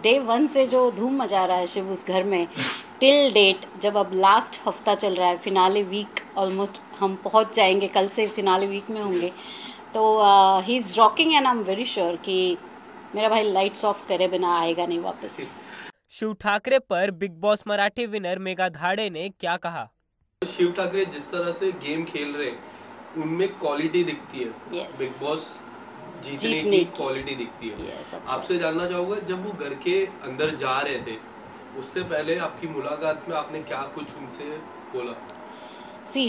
Day one से जो धूम मचा रहा है शिव उस घर में टिल डेट, जब अब लास्ट हफ्ता चल रहा है, फिनाले वीक ऑलमोस्ट हम पहुंच जाएंगे, कल से फिनाले वीक में होंगे, तो he is rocking and I am very sure कि मेरा भाई लाइट्स ऑफ करे बिना आएगा नहीं वापस। शिव ठाकरे पर Bigg Boss Marathi winner Megha Dhade ने क्या कहा? शिव ठाकरे जिस तरह से गेम खेल रहे हैं उनमें क्वालिटी दिखती है। Yes. बिग बॉस जीतने की क्वालिटी दिखती है। Yes, आपसे जानना चाहूंगा, जब वो घर के अंदर जा रहे थे उससे पहले आपकी मुलाकात में आपने क्या कुछ उनसे बोला?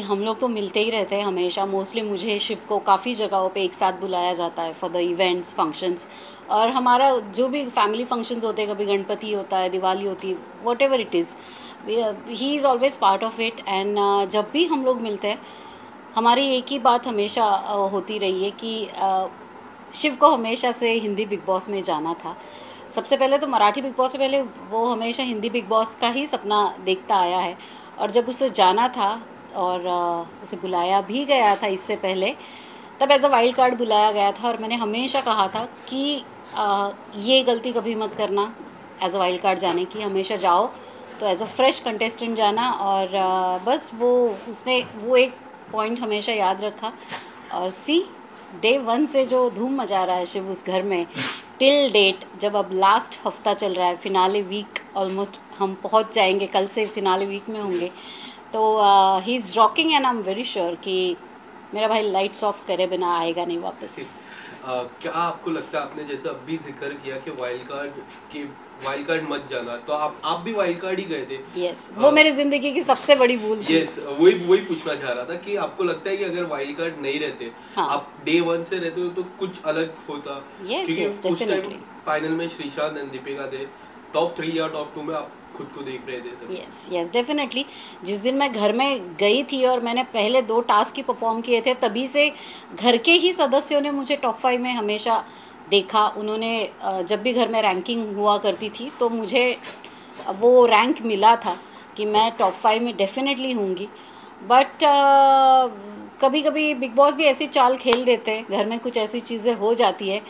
हम लोग तो मिलते ही रहते हैं हमेशा। मोस्टली मुझे शिव को काफ़ी जगहों पे एक साथ बुलाया जाता है फॉर द इवेंट्स, फंक्शंस, और हमारा जो भी फैमिली फंक्शंस होते हैं, कभी गणपति होता है, दिवाली होती है, what ever it is, he is always part of it. And जब भी हम लोग मिलते हैं हमारी एक ही बात हमेशा होती रही है कि शिव को हमेशा से हिंदी बिग बॉस में जाना था। सबसे पहले तो मराठी बिग बॉस से पहले वो हमेशा हिंदी बिग बॉस का ही सपना देखता आया है, और जब उसे जाना था और उसे बुलाया भी गया था इससे पहले, तब एज अ वाइल्ड कार्ड बुलाया गया था, और मैंने हमेशा कहा था कि ये गलती कभी मत करना एज अ वाइल्ड कार्ड जाने की, हमेशा जाओ तो एज अ फ्रेश कंटेस्टेंट जाना। और बस उसने वो एक पॉइंट हमेशा याद रखा, और डे वन से जो धूम मचा रहा है शिव उस घर में टिल डेट, जब अब लास्ट हफ्ता चल रहा है, फिनाले वीक ऑलमोस्ट हम पहुंच जाएंगे, कल से फिनाले वीक में होंगे, तो he is rocking and I am very sure कि मेरा भाई लाइट्स ऑफ करे बिना आएगा नहीं वापस। क्या आपको लगता है, आपने जैसे अभी जिक्र किया कि वाइल्ड कार्ड मत जाना, तो आप भी वाइल्ड कार्ड ही गए थे? यस, वो मेरी जिंदगी की सबसे बड़ी भूल थी। यस, वही पूछना चाह रहा था कि आपको लगता है कि अगर वाइल्ड कार्ड नहीं रहते, हाँ, आप डे वन से रहते हो तो कुछ अलग होता? Yes, definitely. फाइनल में श्रीशांत एंड दीपिका थे, टॉप 3 या टॉप 2 में आप खुद को देख रहे थे? Yes, definitely. जिस दिन मैं घर में गई थी और मैंने पहले 2 टास्क ही परफॉर्म किए थे, तभी से घर के ही सदस्यों ने मुझे टॉप 5 में हमेशा देखा। उन्होंने जब भी घर में रैंकिंग हुआ करती थी तो मुझे वो रैंक मिला था कि मैं टॉप 5 में डेफिनेटली होंगी। बट कभी कभी बिग बॉस भी ऐसी चाल खेल देते हैं, घर में कुछ ऐसी चीज़ें हो जाती है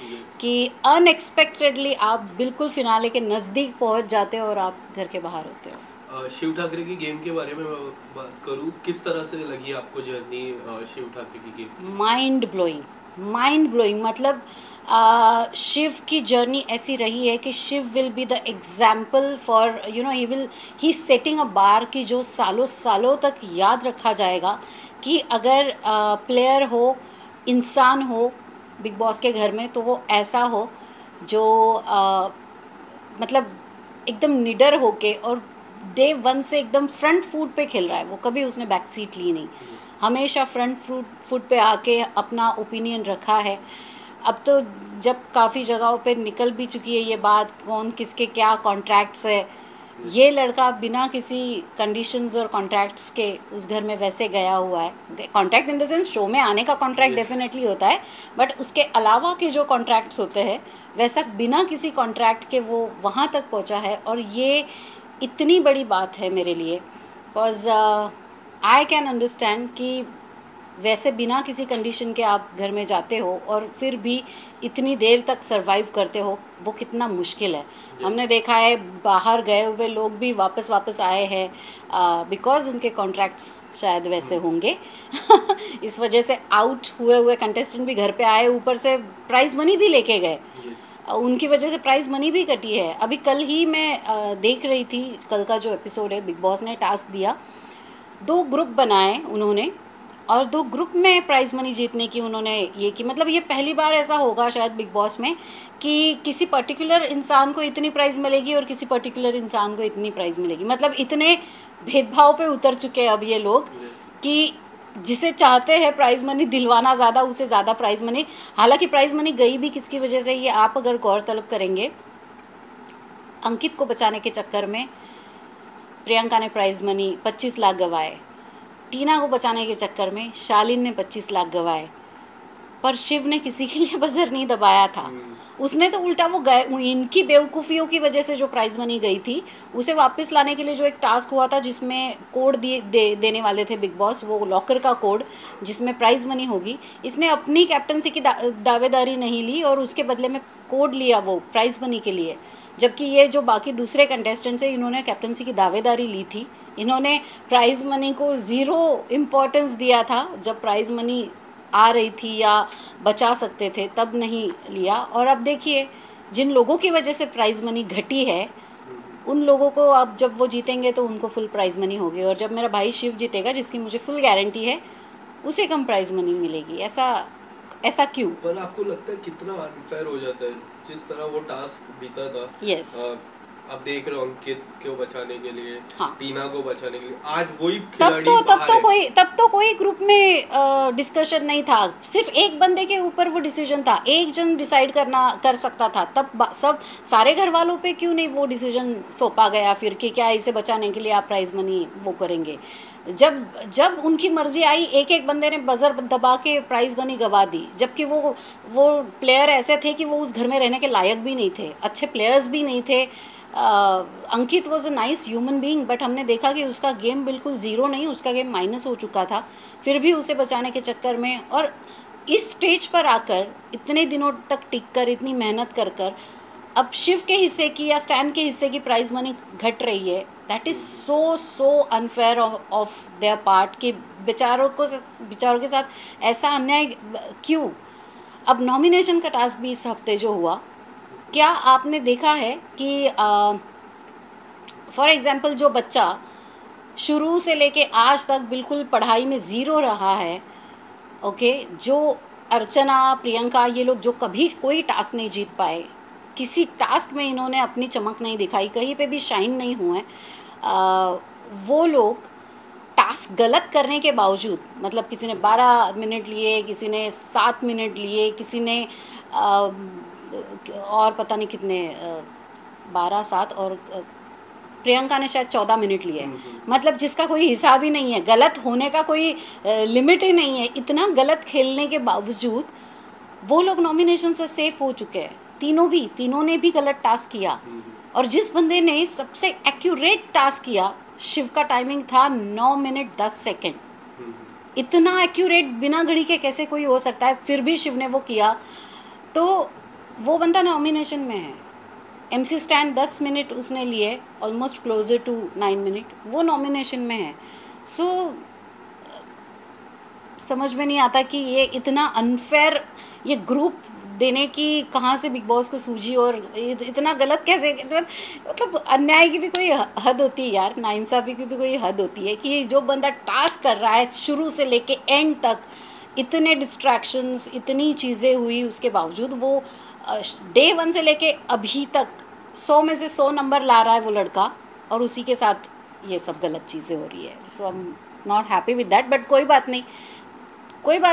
कि अनएक्सपेक्टेडली आप बिल्कुल फिनाले के नज़दीक पहुंच जाते हो और आप घर के बाहर होते हो। शिव ठाकरे की गेम के बारे में मैं बात करूं, किस तरह से लगी आपको जर्नी शिव ठाकरे की गेम? Mind blowing. मतलब शिव की ऐसी ऐसी रही है कि Shiv will be the example for he setting a bar की जो सालों सालों तक याद रखा जाएगा कि अगर प्लेयर हो, इंसान हो बिग बॉस के घर में, तो वो ऐसा हो जो मतलब एकदम निडर होके और डे वन से एकदम फ्रंट फुट पे खेल रहा है। वो कभी उसने बैक सीट ली नहीं, हमेशा फ्रंट फुट पे आके अपना ओपिनियन रखा है। अब तो जब काफ़ी जगहों पे निकल भी चुकी है ये बात, कौन किसके क्या कॉन्ट्रैक्ट्स है, ये लड़का बिना किसी कंडीशंस और कॉन्ट्रैक्ट्स के उस घर में वैसे गया हुआ है। Contract in the sense show में आने का कॉन्ट्रैक्ट डेफिनेटली होता है, बट उसके अलावा के जो कॉन्ट्रैक्ट्स होते हैं वैसा बिना किसी कॉन्ट्रैक्ट के वो वहाँ तक पहुँचा है। और ये इतनी बड़ी बात है मेरे लिए, बिकॉज आई कैन अंडरस्टैंड कि वैसे बिना किसी कंडीशन के आप घर में जाते हो और फिर भी इतनी देर तक सरवाइव करते हो, वो कितना मुश्किल है। हमने देखा है बाहर गए हुए लोग भी वापस आए हैं बिकॉज उनके कॉन्ट्रैक्ट्स शायद वैसे होंगे इस वजह से आउट हुए कंटेस्टेंट भी घर पे आए, ऊपर से प्राइज मनी भी लेके गए। उनकी वजह से प्राइज मनी भी कटी है। अभी कल ही मैं देख रही थी, कल का जो एपिसोड है, बिग बॉस ने टास्क दिया, 2 ग्रुप बनाए उन्होंने और 2 ग्रुप में प्राइज मनी जीतने की उन्होंने ये की। मतलब ये पहली बार ऐसा होगा शायद बिग बॉस में कि किसी पर्टिकुलर इंसान को इतनी प्राइज़ मिलेगी और किसी पर्टिकुलर इंसान को इतनी प्राइज़ मिलेगी। मतलब इतने भेदभाव पे उतर चुके हैं अब ये लोग कि जिसे चाहते हैं प्राइज़ मनी दिलवाना ज़्यादा, उसे ज़्यादा प्राइज़ मनी। हालांकि प्राइज़ मनी गई भी किसकी वजह से, ये आप अगर गौर तलब करेंगे, अंकित को बचाने के चक्कर में प्रियंका ने प्राइज़ मनी 25 लाख गंवाए, टीना को बचाने के चक्कर में शालीन ने 25 लाख गंवाए, पर शिव ने किसी के लिए बजर नहीं दबाया था। उसने तो उल्टा इनकी बेवकूफ़ियों की वजह से जो प्राइज़ मनी गई थी उसे वापस लाने के लिए जो एक टास्क हुआ था जिसमें कोड देने वाले थे बिग बॉस, वो लॉकर का कोड जिसमें प्राइज़ मनी होगी, इसने अपनी कैप्टनसी की दावेदारी नहीं ली और उसके बदले में कोड लिया वो प्राइज़ मनी के लिए। जबकि ये जो बाकी दूसरे कंटेस्टेंट्स हैं, इन्होंने कैप्टनसी की दावेदारी ली थी, इन्होंने प्राइज़ मनी को ज़ीरो इम्पोर्टेंस दिया था जब प्राइज़ मनी आ रही थी या बचा सकते थे तब नहीं लिया। और अब देखिए जिन लोगों की वजह से प्राइज़ मनी घटी है उन लोगों को अब जब वो जीतेंगे तो उनको फुल प्राइज़ मनी होगी, और जब मेरा भाई शिव जीतेगा जिसकी मुझे फुल गारंटी है उसे कम प्राइज़ मनी मिलेगी। ऐसा क्यों? पर आपको लगता है कितना अनफेयर हो जाता है जिस तरह वो टास्क बीता था? यस। आप देख रहे हो अंकित को बचाने के लिए, हाँ। टीना को बचाने के लिए, आज वही तब खिलाड़ी तब तो कोई ग्रुप में डिस्कशन नहीं था, सिर्फ एक बंदे के ऊपर वो डिसीजन था, एक जन डिसाइड कर सकता था। तब सब सारे घर वालों पे क्यों नहीं वो डिसीजन सौंपा गया फिर कि क्या इसे बचाने के लिए आप प्राइज़ मनी वो करेंगे? जब उनकी मर्जी आई एक एक बंदे ने बजर दबा के प्राइज़ मनी गवा दी, जबकि वो प्लेयर ऐसे थे कि वो उस घर में रहने के लायक भी नहीं थे, अच्छे प्लेयर्स भी नहीं थे। Ankit was a nice human being, but हमने देखा कि उसका गेम बिल्कुल ज़ीरो नहीं, उसका गेम माइनस हो चुका था, फिर भी उसे बचाने के चक्कर में। और इस स्टेज पर आकर इतने दिनों तक टिक कर इतनी मेहनत कर अब शिव के हिस्से की या स्टैन के हिस्से की प्राइज़ मनी घट रही है। That is so unfair of their part कि बेचारों के साथ ऐसा अन्याय क्यों? अब नॉमिनेशन का टास्क भी इस हफ्ते जो हुआ, क्या आपने देखा है कि फॉर एग्ज़ाम्पल जो बच्चा शुरू से लेके आज तक बिल्कुल पढ़ाई में ज़ीरो रहा है, ओके, जो अर्चना, प्रियंका, ये लोग जो कभी कोई टास्क नहीं जीत पाए, किसी टास्क में इन्होंने अपनी चमक नहीं दिखाई, कहीं पे भी शाइन नहीं हुए, वो लोग टास्क गलत करने के बावजूद, मतलब किसी ने 12 मिनट लिए, किसी ने 7 मिनट लिए, किसी ने और पता नहीं कितने 12, 7 और प्रियंका ने शायद 14 मिनट लिए, मतलब जिसका कोई हिसाब ही नहीं है, गलत होने का कोई लिमिट ही नहीं है। इतना गलत खेलने के बावजूद वो लोग नॉमिनेशन से सेफ हो चुके हैं, तीनों ने भी गलत टास्क किया। और जिस बंदे ने सबसे एक्यूरेट टास्क किया, शिव का टाइमिंग था 9 मिनट 10 सेकेंड। इतना एक्यूरेट बिना घड़ी के कैसे कोई हो सकता है? फिर भी शिव ने वो किया, तो वो बंदा नॉमिनेशन में है। MC स्टैंड 10 मिनट उसने लिए, ऑलमोस्ट क्लोजर टू 9 मिनट, वो नॉमिनेशन में है। सो समझ में नहीं आता कि ये इतना अनफेयर ये ग्रुप देने की कहाँ से बिग बॉस को सूझी, और इतना गलत कैसे, मतलब अन्याय की भी कोई हद होती है यार, नाइंसाफ़ी की भी कोई हद होती है कि जो बंदा टास्क कर रहा है शुरू से लेके एंड तक, इतने डिस्ट्रैक्शंस, इतनी चीज़ें हुई, उसके बावजूद वो डे 1 से लेके अभी तक 100 में से 100 नंबर ला रहा है वो लड़का, और उसी के साथ ये सब गलत चीज़ें हो रही है। So I am not happy with that, but कोई बात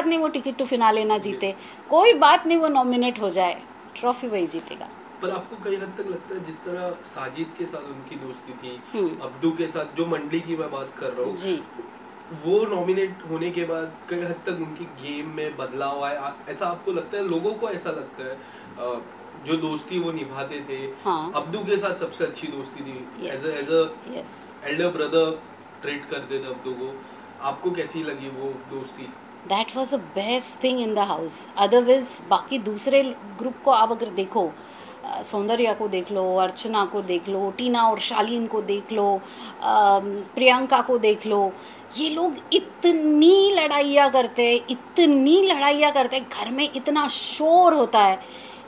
नहीं, वो टिकट टू फिनाले ना जीते, कोई बात नहीं, वो नॉमिनेट हो जाए, ट्रॉफी वही जीतेगा। पर आपको कई हद तक लगता है जिस तरह साजिद के साथ उनकी दोस्ती थी, अब्दू के साथ, जो मंडली की मैं बात कर रहा हूँ जी, वो नॉमिनेट होने के बाद कई हद तक उनकी गेम में बदलाव आया, ऐसा आपको लगता है? लोगों को ऐसा लगता है जो दोस्ती वो निभाते थे, हाँ। अब्दू के साथ सबसे अच्छी दोस्ती थी, as a elder brother treat करते थे अब्दू को। आपको कैसी लगी वो दोस्ती? That was the best thing in the house. Otherwise बाकी दूसरे ग्रुप को आप अगर देखो, सौंदर्या को देख लो, अर्चना को देख लो, टीना और शालीन को देख लो, प्रियंका को देख लो, ये लोग इतनी लड़ाइयाँ करते, घर में इतना शोर होता है,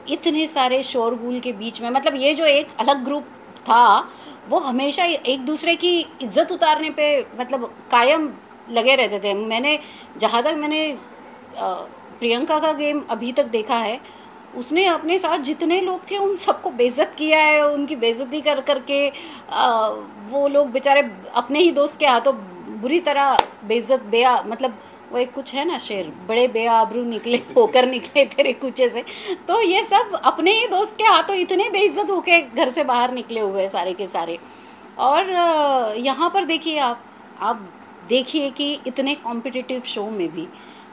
इतने सारे शोरगुल के बीच में, मतलब ये जो एक अलग ग्रुप था वो हमेशा एक दूसरे की इज्जत उतारने पे मतलब कायम लगे रहते थे। जहाँ तक मैंने प्रियंका का गेम अभी तक देखा है, उसने अपने साथ जितने लोग थे उन सबको बेइज्जत किया है, उनकी बेइज्जती कर करके वो लोग बेचारे अपने ही दोस्त के हाथों बुरी तरह बेइज्जत मतलब वो एक कुछ है ना शेर, बड़े बेआबरू होकर निकले तेरे कूचे से, तो ये सब अपने ही दोस्त के हाथों इतने बेइज्जत होके घर से बाहर निकले हुए सारे के सारे। और यहाँ पर देखिए आप देखिए कि इतने कॉम्पिटिटिव शो में भी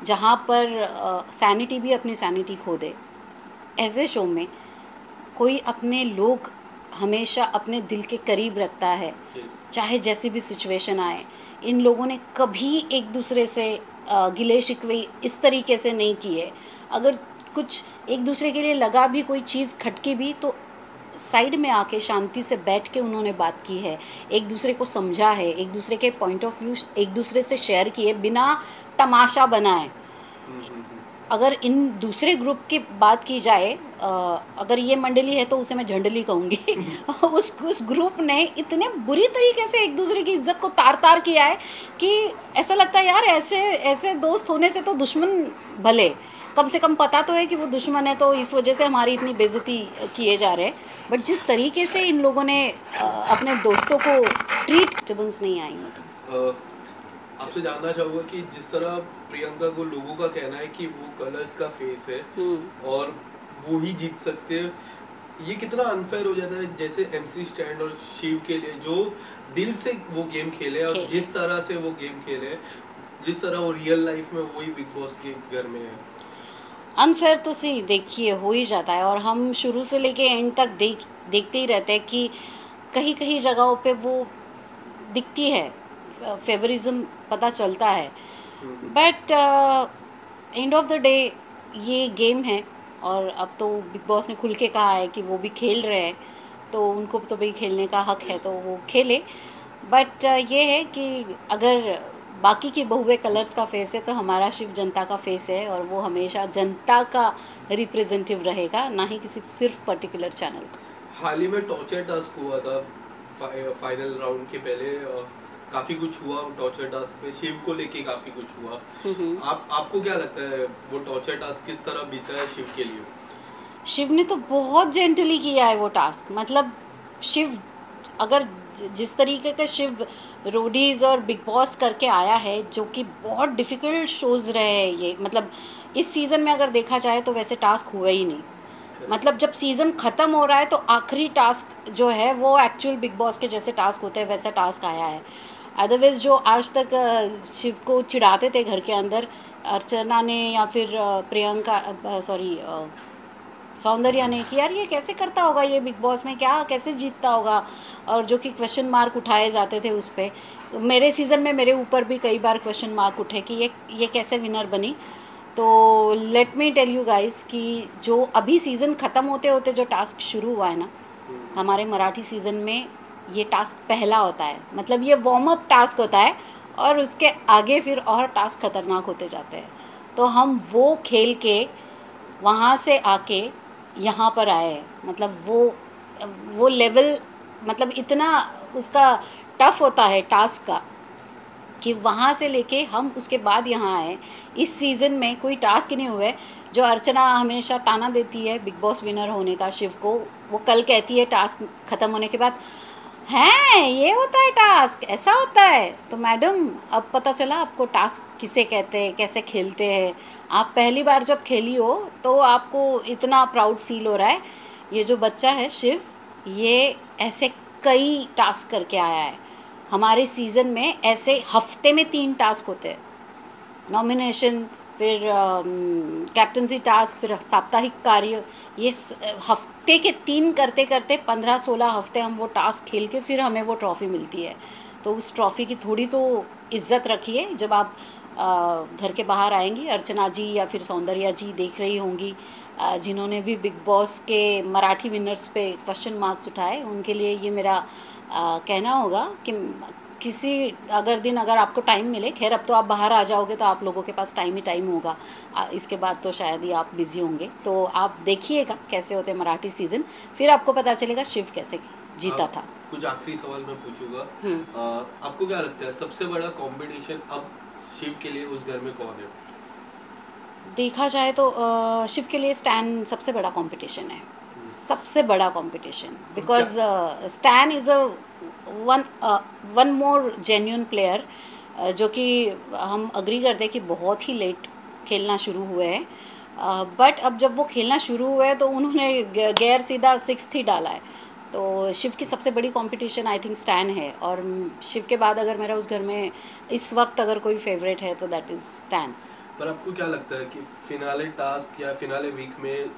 जहाँ पर सैनिटी भी अपनी सैनिटी खो दे, ऐसे शो में कोई अपने लोग हमेशा अपने दिल के करीब रखता है, चाहे जैसी भी सिचुएशन आए। इन लोगों ने कभी एक दूसरे से गिले शिकवे इस तरीके से नहीं किए। अगर कुछ एक दूसरे के लिए लगा भी, कोई चीज़ खटकी भी, तो साइड में आके शांति से बैठ के उन्होंने बात की है, एक दूसरे को समझा है, एक दूसरे के पॉइंट ऑफ व्यू एक दूसरे से शेयर किए बिना तमाशा बनाए। अगर इन दूसरे ग्रुप की बात की जाए, अगर ये मंडली है तो उसे मैं झंडली कहूँगी उस ग्रुप ने इतने बुरी तरीके से एक दूसरे की इज्जत को तार तार किया है कि ऐसा लगता है यार ऐसे ऐसे दोस्त होने से तो दुश्मन भले, कम से कम पता तो है कि वो दुश्मन है, तो इस वजह से हमारी इतनी बेइज्जती किए जा रहे हैं। बट जिस तरीके से इन लोगों ने अपने दोस्तों को ट्रीट, डिस्टर्बेंस नहीं आई है। आपसे जानना चाहूँगा कि जिस तरह प्रियंका को लोगों का कहना है कि वो कलर्स का फेस है और वो ही जीत सकते हैं, ये कितना अनफेयर हो जाता है। जैसे MC स्टैंड और शिव के लिए जो दिल से वो गेम खेले और जिस तरह से वो गेम खेले, जिस तरह वो रियल लाइफ में वही बिग बॉस के घर में है, अनफेयर तो सी देखिए हो ही जाता है। और हम शुरू से लेके एंड तक देखते ही रहते हैं कि कहीं कहीं जगहों पे वो दिखती है, फेवरिज्म पता चलता है। But end of the day ये गेम है और अब तो बिग बॉस ने खुल के कहा है कि वो भी खेल रहे हैं, तो उनको तो भाई खेलने का हक है तो वो खेले। बट ये है कि अगर बाकी की बहुए कलर्स का फेस है तो हमारा शिव जनता का फेस है और वो हमेशा जनता का रिप्रेजेंटेटिव रहेगा, ना ही किसी सिर्फ पर्टिकुलर चैनल का। हाल ही में टॉर्चर टास्क हुआ था फाइनल राउंड के पहले, काफी कुछ हुआ टॉर्चर टास्क पे, शिव को लेके काफी कुछ हुआ। आपको क्या लगता है वो टॉर्चर टास्क किस तरह बीता है शिव के लिए? शिव ने तो बहुत जेंटली किया है वो टास्क। मतलब शिव अगर जिस तरीके का शिव रोडीज और बिग बॉस करके आया है, जो कि बहुत डिफ़िकल्ट शोज़ रहे हैं ये, मतलब इस सीज़न में अगर देखा जाए तो वैसे टास्क हुआ ही नहीं। मतलब जब सीज़न ख़त्म हो रहा है तो आखिरी टास्क जो है वो एक्चुअल बिग बॉस के जैसे टास्क होते हैं वैसा टास्क आया है। अदरवाइज़ जो आज तक शिव को चिढ़ाते थे घर के अंदर, अर्चना ने या फिर प्रियंका सौंदर्या ने, कि यार ये कैसे करता होगा, ये बिग बॉस में क्या कैसे जीतता होगा, और जो कि क्वेश्चन मार्क उठाए जाते थे उस पर। मेरे सीज़न में मेरे ऊपर भी कई बार क्वेश्चन मार्क उठे कि ये कैसे विनर बनी। तो let me tell you guys कि जो अभी सीज़न ख़त्म होते होते जो टास्क शुरू हुआ है ना, हमारे मराठी सीज़न में ये टास्क पहला होता है। मतलब ये वार्म अप टास्क होता है और उसके आगे फिर और टास्क खतरनाक होते जाते हैं। तो हम वो खेल के वहाँ से आके यहाँ पर आए हैं। मतलब वो लेवल, मतलब इतना उसका टफ होता है टास्क का कि वहाँ से लेके हम उसके बाद यहाँ आए। इस सीज़न में कोई टास्क ही नहीं हुए। जो अर्चना हमेशा ताना देती है बिग बॉस विनर होने का शिव को, वो कल कहती है टास्क ख़त्म होने के बाद, हैं ये होता है टास्क, ऐसा होता है। तो मैडम अब पता चला आपको टास्क किसे कहते हैं, कैसे खेलते हैं। आप पहली बार जब खेली हो तो आपको इतना प्राउड फील हो रहा है। ये जो बच्चा है शिव, ये ऐसे कई टास्क करके आया है। हमारे सीज़न में ऐसे हफ्ते में 3 टास्क होते हैं, नॉमिनेशन, फिर कैप्टनसी टास्क, फिर साप्ताहिक कार्य। ये हफ्ते के 3 करते करते 15-16 हफ्ते हम वो टास्क खेल के फिर हमें वो ट्रॉफ़ी मिलती है। तो उस ट्रॉफ़ी की थोड़ी तो इज्जत रखिए। जब आप घर के बाहर आएंगी, अर्चना जी या फिर सौंदर्या जी देख रही होंगी, जिन्होंने भी बिग बॉस के मराठी विनर्स पे क्वेश्चन मार्क्स उठाए, उनके लिए ये मेरा कहना होगा कि किसी अगर आपको टाइम मिले, खैर अब तो आप बाहर आ जाओगे तो आप लोगों के पास टाइम ही टाइम होगा, इसके बाद तो शायद ही आप बिज़ी होंगे, तो आप देखिएगा कैसे होते हैं मराठी सीज़न, फिर आपको पता चलेगा शिव कैसे जीता था। कुछ आखिरी सवाल मैं पूछूंगा, आपको क्या लगता है सबसे बड़ा कंपटीशन अब शिव के लिए उस घर में कौन है? देखा जाए तो शिव के लिए स्टैन सबसे बड़ा कंपटीशन है, सबसे बड़ा competition, because stand is a one more genuine player, जो कि हम अग्री करते हैं कि बहुत ही लेट खेलना शुरू हुए हैं। बट अब जब वो खेलना शुरू हुए तो उन्होंने गैर सीधा 6th ही डाला है। तो शिव की सबसे बड़ी कंपटीशन आई थिंक स्टैन है, और शिव के बाद अगर मेरा उस घर में इस वक्त अगर कोई फेवरेट है तो दैट इज़ स्टैन। पर आपको क्या लगता है कि फिनाले टास्क या फिनाले वीक में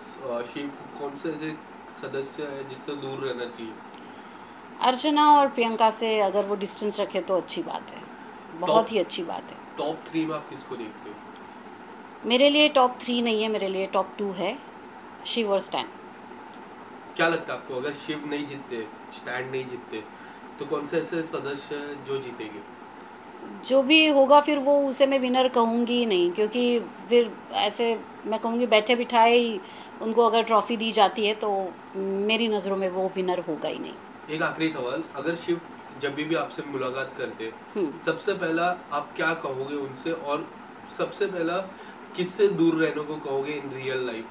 शिव कौन से ऐसे सदस्य है जिससे दूर रहना चाहिए? अर्चना और प्रियंका से अगर वो डिस्टेंस रखे तो अच्छी बात है, बहुत ही अच्छी बात है। टॉप 3 में आप किसको देखते हो? मेरे लिए टॉप 3 नहीं है, मेरे लिए टॉप 2 है, शिव और स्टैन। क्या लगता है आपको, अगर शिव नहीं जीतते, स्टैंड नहीं जीतते, तो कौन से ऐसे सदस्य जो जीतेंगे? जो भी होगा फिर वो उसे मैं विनर कहूँगी ही नहीं, क्योंकि फिर ऐसे मैं कहूँगी बैठे बिठाए ही उनको अगर ट्रॉफी दी जाती है तो मेरी नज़रों में वो विनर होगा ही नहीं। एक आखिरी सवाल, अगर शिव जब भी आपसे मुलाकात करते, सबसे पहला आप क्या कहोगे उनसे, और सबसे पहला किससे दूर रहने को कहोगे इन रियल लाइफ?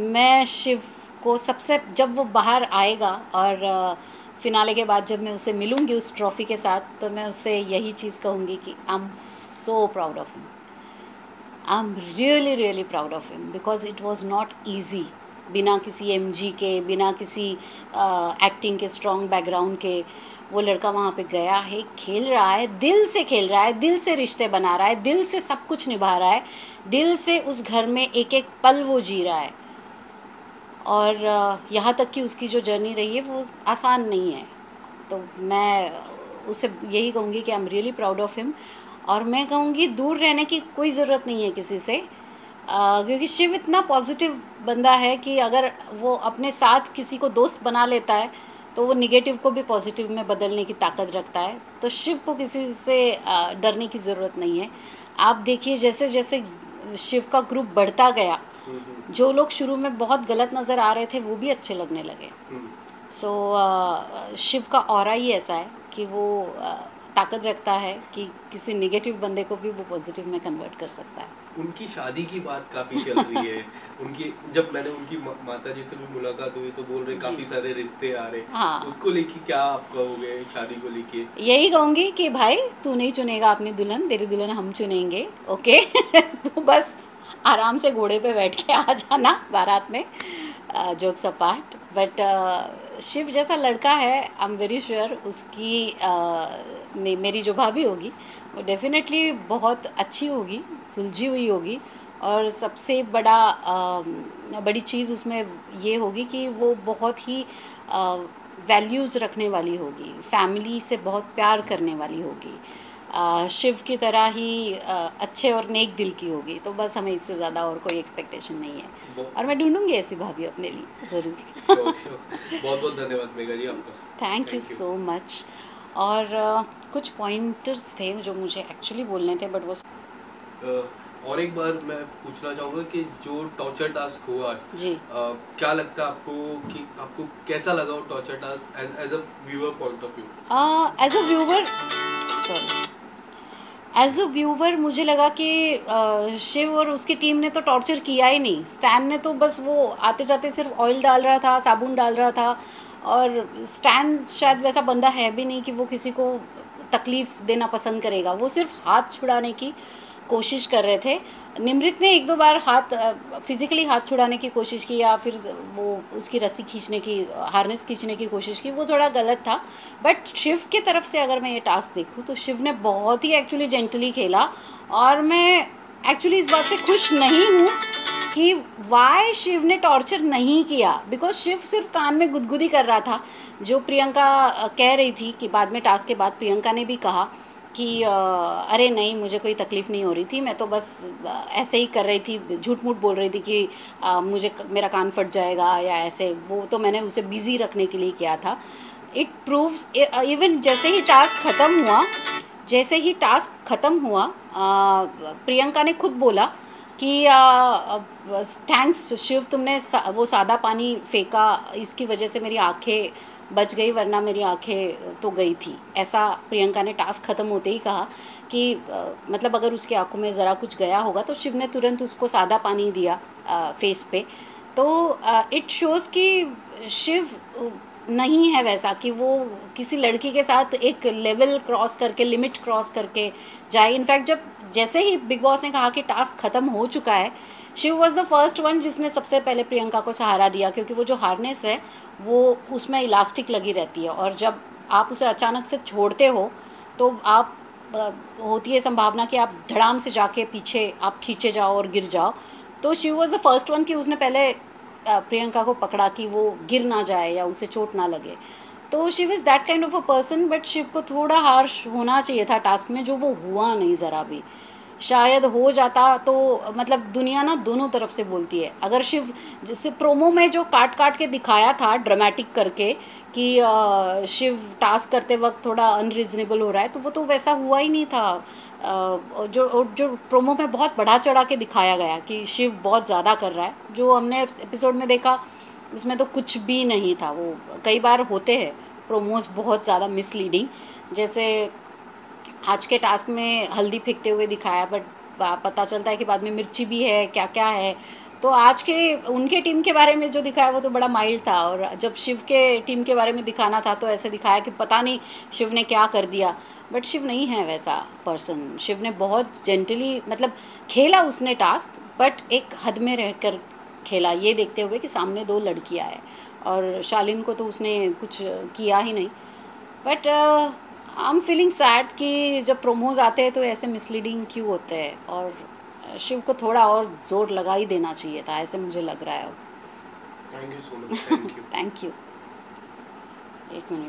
मैं शिव को सबसे, जब वो बाहर आएगा और फिनाले के बाद जब मैं उसे मिलूंगी उस ट्रॉफ़ी के साथ, तो मैं उससे यही चीज़ कहूँगी कि I am so proud of him, I am really really proud of him, because it was not easy. बिना किसी एमजी के, बिना किसी एक्टिंग के स्ट्रॉन्ग बैकग्राउंड के, वो लड़का वहाँ पे गया है, खेल रहा है, दिल से खेल रहा है, दिल से रिश्ते बना रहा है, दिल से सब कुछ निभा रहा है, दिल से उस घर में एक एक पल वो जी रहा है। और यहाँ तक कि उसकी जो जर्नी रही है वो आसान नहीं है। तो मैं उसे यही कहूँगी कि I am really proud of him. और मैं कहूँगी दूर रहने की कोई ज़रूरत नहीं है किसी से, क्योंकि शिव इतना पॉजिटिव बंदा है कि अगर वो अपने साथ किसी को दोस्त बना लेता है तो वो निगेटिव को भी पॉजिटिव में बदलने की ताकत रखता है। तो शिव को किसी से डरने की ज़रूरत नहीं है। आप देखिए जैसे जैसे शिव का ग्रुप बढ़ता गया, जो लोग शुरू में बहुत गलत नज़र आ रहे थे वो भी अच्छे लगने लगे। शिव का ऑरा ही ऐसा है कि वो ताकत रखता है कि किसी नेगेटिव बंदे को भी वो पॉजिटिव में कन्वर्ट कर सकता है। उनकी शादी की बात काफी चल रही है। उनकी, जब मैंने उनकी माता जी से भी मुलाकात हुई तो बोल रहे काफी सारे रिश्ते आ रहे। हाँ, उसको लेके क्या आप कहोगे, शादी को लेके? यही कहूँगी कि भाई तू नहीं चुनेगा अपनी दुल्हन, तेरी दुल्हन हम चुनेंगे, ओके? तो बस आराम से घोड़े पे बैठ के आ जाना बारात में, जोक्स अपार्ट। बट शिव जैसा लड़का है, आई एम वेरी श्योर उसकी मेरी जो भाभी होगी वो डेफिनेटली बहुत अच्छी होगी, सुलझी हुई होगी। और सबसे बड़ी चीज़ उसमें ये होगी कि वो बहुत ही वैल्यूज़ रखने वाली होगी, फैमिली से बहुत प्यार करने वाली होगी, शिव की तरह ही अच्छे और नेक दिल की होगी। तो बस हमें इससे ज़्यादा और कोई एक्सपेक्टेशन नहीं है, और मैं ढूंढूंगी ऐसी भाभी अपने लिए ज़रूर। बहुत बहुत धन्यवाद मेघा जी आपका। Thank you so much. और कुछ पॉइंटर्स थे जो मुझे एक्चुअली बोलने थे, बट वो और एक बार मैं पूछना चाहूँगा कि जो टॉर्चर टास्क हुआ जी, क्या लगता है आपको कि आपको कैसा लगा वो torture task as a viewer point of view? As a viewer, sorry, as a viewer मुझे लगा कि शिव और उसकी टीम ने तो टॉर्चर किया ही नहीं। स्टैन ने तो बस वो आते जाते सिर्फ ऑयल डाल रहा था, साबुन डाल रहा था, और स्टैन शायद वैसा बंदा है भी नहीं कि वो किसी को तकलीफ़ देना पसंद करेगा। वो सिर्फ हाथ छुड़ाने की कोशिश कर रहे थे। निमृत ने एक दो बार हाथ फिज़िकली हाथ छुड़ाने की कोशिश की, या फिर वो उसकी रस्सी खींचने की, हार्नेस खींचने की कोशिश की, वो थोड़ा गलत था। बट शिव की तरफ से अगर मैं ये टास्क देखूँ तो शिव ने बहुत ही एक्चुअली जेंटली खेला, और मैं एक्चुअली इस बात से खुश नहीं हूँ कि वाई शिव ने टॉर्चर नहीं किया, बिकॉज शिव सिर्फ कान में गुदगुदी कर रहा था। जो प्रियंका कह रही थी कि बाद में टास्क के बाद प्रियंका ने भी कहा कि अरे नहीं, मुझे कोई तकलीफ़ नहीं हो रही थी, मैं तो बस ऐसे ही कर रही थी, झूठ मूठ बोल रही थी कि मेरा कान फट जाएगा या ऐसे। वो तो मैंने उसे बिज़ी रखने के लिए किया था। इट प्रूव्स, इवन जैसे ही टास्क ख़त्म हुआ प्रियंका ने खुद बोला कि थैंक्स शिव, तुमने वो सादा पानी फेंका, इसकी वजह से मेरी आँखें बच गई, वरना मेरी आंखें तो गई थी। ऐसा प्रियंका ने टास्क ख़त्म होते ही कहा कि मतलब अगर उसकी आंखों में ज़रा कुछ गया होगा तो शिव ने तुरंत उसको सादा पानी दिया फेस पे। तो इट शोज़ कि शिव नहीं है वैसा कि वो किसी लड़की के साथ एक लेवल क्रॉस करके, लिमिट क्रॉस करके जाए। इनफैक्ट जैसे ही बिग बॉस ने कहा कि टास्क ख़त्म हो चुका है, Shiv was the first one जिसने सबसे पहले प्रियंका को सहारा दिया, क्योंकि वो जो हार्नेस है वो उसमें इलास्टिक लगी रहती है, और जब आप उसे अचानक से छोड़ते हो तो आप होती है संभावना कि आप धड़ाम से जाके पीछे आप खींचे जाओ और गिर जाओ। तो Shiv was the first one कि उसने पहले प्रियंका को पकड़ा कि वो गिर ना जाए या उसे चोट ना लगे। तो Shiv is that kind of a person. But Shiv को थोड़ा हार्श होना चाहिए था टास्क में, जो वो हुआ नहीं ज़रा भी। शायद हो जाता तो मतलब दुनिया ना दोनों तरफ से बोलती है। अगर शिव जैसे प्रोमो में जो काट काट के दिखाया था ड्रामेटिक करके कि शिव टास्क करते वक्त थोड़ा अनरीजनेबल हो रहा है, तो वो तो वैसा हुआ ही नहीं था। जो प्रोमो में बहुत बढ़ा चढ़ा के दिखाया गया कि शिव बहुत ज़्यादा कर रहा है, जो हमने एपिसोड में देखा उसमें तो कुछ भी नहीं था। वो कई बार होते हैं प्रोमोज बहुत ज़्यादा मिसलीडिंग, जैसे आज के टास्क में हल्दी फेंकते हुए दिखाया, बट पता चलता है कि बाद में मिर्ची भी है, क्या क्या है। तो आज के उनके टीम के बारे में जो दिखाया वो तो बड़ा माइल्ड था, और जब शिव के टीम के बारे में दिखाना था तो ऐसे दिखाया कि पता नहीं शिव ने क्या कर दिया। बट शिव नहीं है वैसा पर्सन। शिव ने बहुत जेंटली मतलब खेला उसने टास्क, बट एक हद में रहकर खेला, ये देखते हुए कि सामने 2 लड़कियां हैं और शालीन को तो उसने कुछ किया ही नहीं। But I am feeling sad कि जब प्रोमोज आते हैं तो ऐसे मिसलीडिंग क्यों होते हैं, और शिव को थोड़ा और जोर लगा ही देना चाहिए था, ऐसे मुझे लग रहा है अब। Thank you so much. Thank you. Thank you. 1 minute.